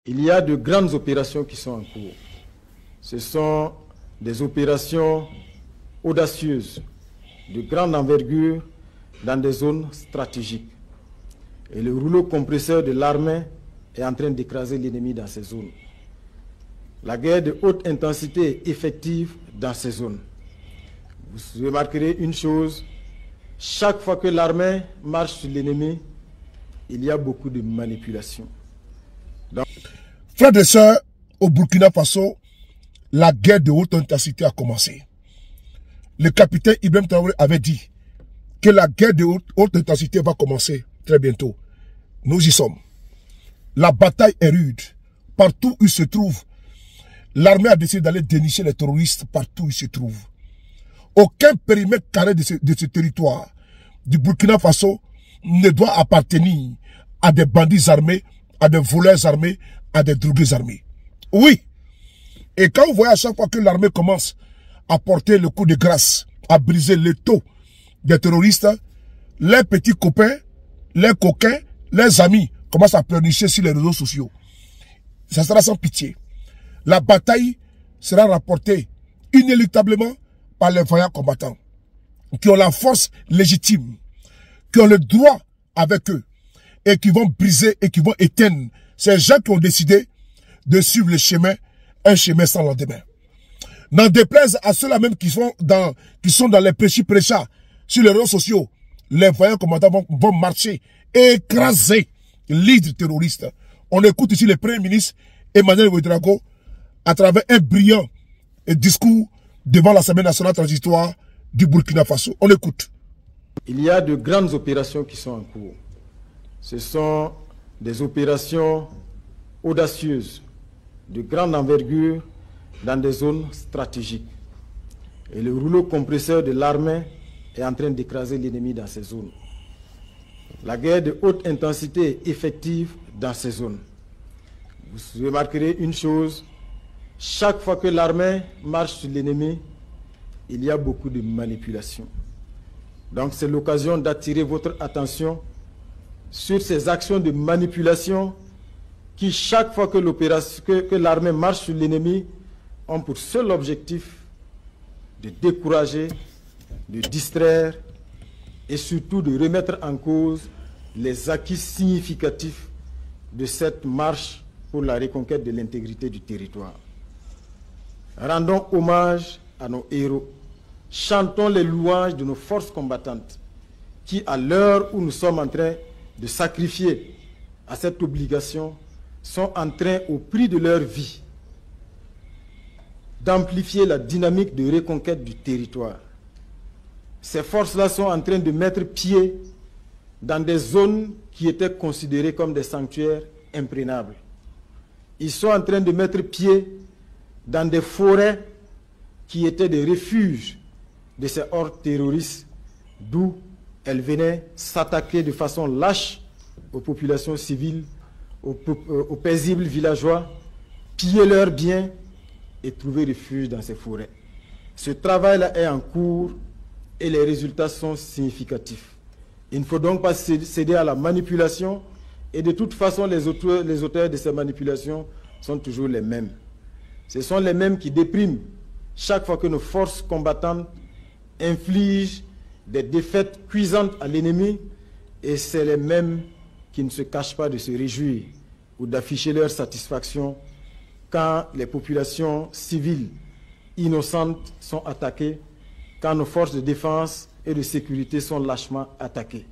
Il y a de grandes opérations qui sont en cours. Ce sont des opérations audacieuses, de grande envergure, dans des zones stratégiques. Et le rouleau compresseur de l'armée est en train d'écraser l'ennemi dans ces zones. La guerre de haute intensité est effective dans ces zones. Vous remarquerez une chose, chaque fois que l'armée marche sur l'ennemi, il y a beaucoup de manipulations. Frères et sœurs, au Burkina Faso, la guerre de haute intensité a commencé. Le capitaine Ibrahim Traoré avait dit que la guerre de haute intensité va commencer très bientôt. Nous y sommes. La bataille est rude. Partout où il se trouve, l'armée a décidé d'aller dénicher les terroristes partout où ils se trouvent. Aucun périmètre carré de ce territoire du Burkina Faso ne doit appartenir à des bandits armés, à des voleurs armés, à des drogués armés. Oui. Et quand vous voyez à chaque fois que l'armée commence à porter le coup de grâce, à briser le taux des terroristes, les petits copains, les coquins, les amis commencent à pleurnicher sur les réseaux sociaux. Ça sera sans pitié. La bataille sera rapportée inéluctablement par les vaillants combattants qui ont la force légitime, qui ont le droit avec eux et qui vont briser et qui vont éteindre ces gens qui ont décidé de suivre le chemin, un chemin sans lendemain. N'en déplaise à ceux-là même qui sont dans les prêchis-prêchats sur les réseaux sociaux, les vaillants combattants vont marcher et écraser l'hydre terroriste. On écoute ici le Premier ministre Emmanuel Ouédraogo à travers un brillant discours devant l'Assemblée nationale transitoire du Burkina Faso. On écoute. Il y a de grandes opérations qui sont en cours. Ce sont des opérations audacieuses, de grande envergure, dans des zones stratégiques. Et le rouleau compresseur de l'armée est en train d'écraser l'ennemi dans ces zones. La guerre de haute intensité est effective dans ces zones. Vous remarquerez une chose, chaque fois que l'armée marche sur l'ennemi, il y a beaucoup de manipulations. Donc c'est l'occasion d'attirer votre attention sur ces actions de manipulation qui, chaque fois que l'armée marche sur l'ennemi, ont pour seul objectif de décourager, de distraire et surtout de remettre en cause les acquis significatifs de cette marche pour la reconquête de l'intégrité du territoire. Rendons hommage à nos héros. Chantons les louanges de nos forces combattantes qui, à l'heure où nous sommes en train de sacrifier à cette obligation, sont en train, au prix de leur vie, d'amplifier la dynamique de reconquête du territoire. Ces forces-là sont en train de mettre pied dans des zones qui étaient considérées comme des sanctuaires imprénables. Ils sont en train de mettre pied dans des forêts qui étaient des refuges de ces hordes terroristes, d'où elles venaient s'attaquer de façon lâche aux populations civiles, aux paisibles villageois, piller leurs biens et trouver refuge dans ces forêts. Ce travail-là est en cours et les résultats sont significatifs. Il ne faut donc pas céder à la manipulation et de toute façon les auteurs de ces manipulations sont toujours les mêmes. Ce sont les mêmes qui dépriment chaque fois que nos forces combattantes infligent des défaites cuisantes à l'ennemi et c'est les mêmes qui ne se cachent pas de se réjouir ou d'afficher leur satisfaction quand les populations civiles innocentes sont attaquées, quand nos forces de défense et de sécurité sont lâchement attaquées.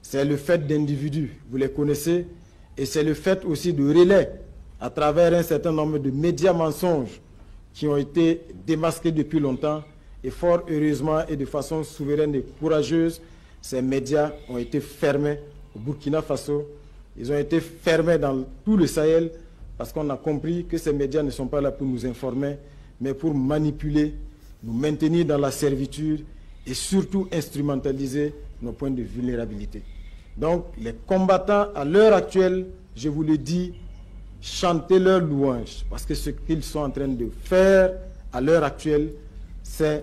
C'est le fait d'individus, vous les connaissez, et c'est le fait aussi de relais à travers un certain nombre de médias mensonges qui ont été démasqués depuis longtemps et fort heureusement et de façon souveraine et courageuse, ces médias ont été fermés au Burkina Faso. Ils ont été fermés dans tout le Sahel parce qu'on a compris que ces médias ne sont pas là pour nous informer, mais pour manipuler, nous maintenir dans la servitude et surtout instrumentaliser nos points de vulnérabilité. Donc les combattants à l'heure actuelle, je vous le dis, chantez leur louange parce que ce qu'ils sont en train de faire à l'heure actuelle, sont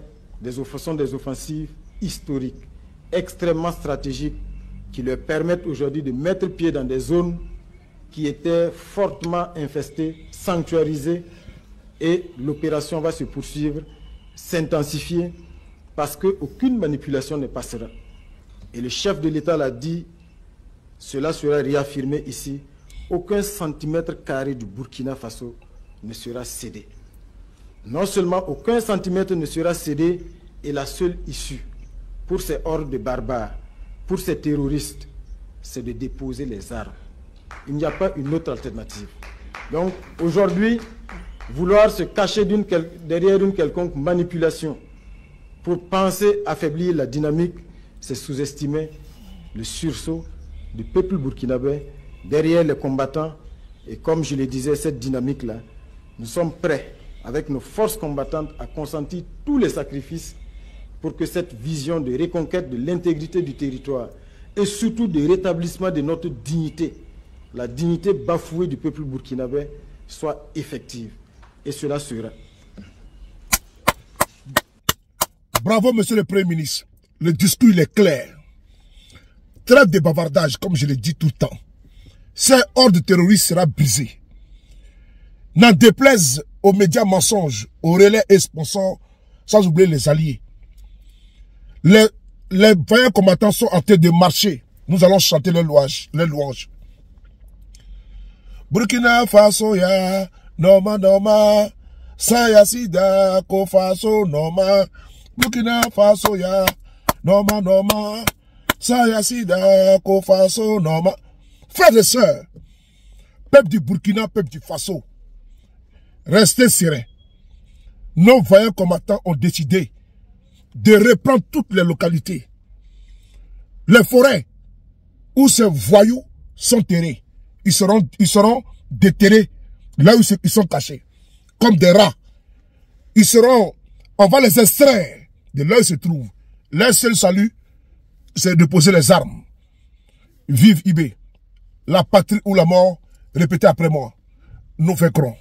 des offensives historiques, extrêmement stratégiques, qui leur permettent aujourd'hui de mettre pied dans des zones qui étaient fortement infestés, sanctuarisés, et l'opération va se poursuivre, s'intensifier, parce qu'aucune manipulation ne passera. Et le chef de l'État l'a dit, cela sera réaffirmé ici, aucun centimètre carré du Burkina Faso ne sera cédé. Non seulement aucun centimètre ne sera cédé, et la seule issue pour ces hordes de barbares, pour ces terroristes, c'est de déposer les armes. Il n'y a pas une autre alternative. Donc aujourd'hui, vouloir se cacher derrière une quelconque manipulation pour penser affaiblir la dynamique, c'est sous-estimer le sursaut du peuple burkinabé derrière les combattants. Et comme je le disais, cette dynamique-là, nous sommes prêts, avec nos forces combattantes, à consentir tous les sacrifices pour que cette vision de reconquête de l'intégrité du territoire et surtout de rétablissement de notre dignité, la dignité bafouée du peuple burkinabé, soit effective. Et cela sera. Bravo, monsieur le Premier ministre. Le discours, il est clair. Trêve de bavardage, comme je le dis tout le temps. Cet ordre terroriste sera brisé. N'en déplaise aux médias mensonges, aux relais et sponsors, sans oublier les alliés. Les vaillants combattants sont en train de marcher. Nous allons chanter les louanges. Burkina Faso ya, Noma Noma, Saya Sida, Ko Faso Noma. Burkina Faso ya, Noma Noma, Saya Sida, Ko Faso Noma. Frères et sœurs, peuple du Burkina, peuple du Faso, restez sereins. Nos vaillants combattants ont décidé de reprendre toutes les localités, les forêts où ces voyous sont terrés. Ils seront déterrés là où ils sont cachés, comme des rats. On va les extraire de là où ils se trouvent. Leur seul salut, c'est de poser les armes. Vive IB, la patrie ou la mort, répétez après moi. Nous vaincrons.